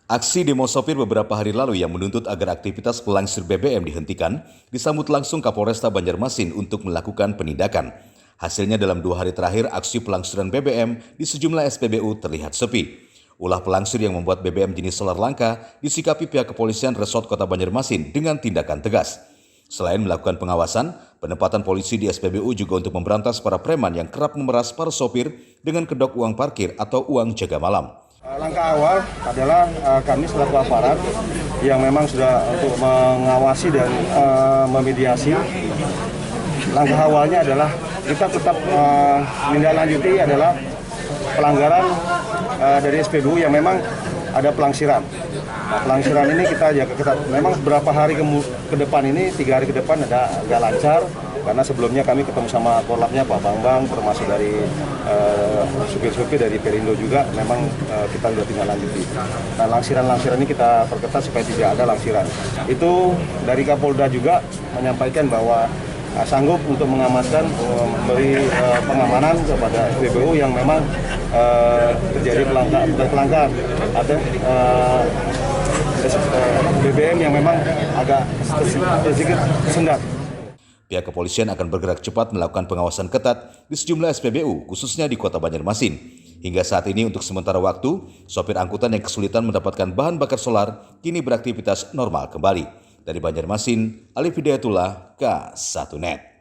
Aksi demo sopir beberapa hari lalu yang menuntut agar aktivitas pelangsir BBM dihentikan disambut langsung Kapolresta Banjarmasin untuk melakukan penindakan. Hasilnya dalam 2 hari terakhir aksi pelangsiran BBM di sejumlah SPBU terlihat sepi. Ulah pelangsir yang membuat BBM jenis solar langka disikapi pihak kepolisian Resort Kota Banjarmasin dengan tindakan tegas. Selain melakukan pengawasan, penempatan polisi di SPBU juga untuk memberantas para preman yang kerap memeras para sopir dengan kedok uang parkir atau uang jaga malam. Langkah awal adalah kami selaku aparat yang memang sudah untuk mengawasi dan memediasi. Langkah awalnya adalah kita tetap menindaklanjuti adalah pelanggaran dari SPBU yang memang ada pelangsiran. Nah, pelangsiran ini kita memang beberapa hari ke depan ini, 3 hari ke depan agak lancar. Karena sebelumnya kami ketemu sama korlapnya Pak Bambang, termasuk dari supir-supir dari Perindo juga, memang kita sudah tinggal lanjuti. Nah, langsiran-langsiran ini kita perketat supaya tidak ada langsiran. Itu dari Kapolda juga menyampaikan bahwa sanggup untuk mengamankan, memberi pengamanan kepada SPBU yang memang terjadi pelanggaran atau BBM yang memang agak sedikit sendat. Pihak kepolisian akan bergerak cepat melakukan pengawasan ketat di sejumlah SPBU, khususnya di Kota Banjarmasin. Hingga saat ini untuk sementara waktu, sopir angkutan yang kesulitan mendapatkan bahan bakar solar kini beraktivitas normal kembali. Dari Banjarmasin, Alif Hidayatullah, K1net.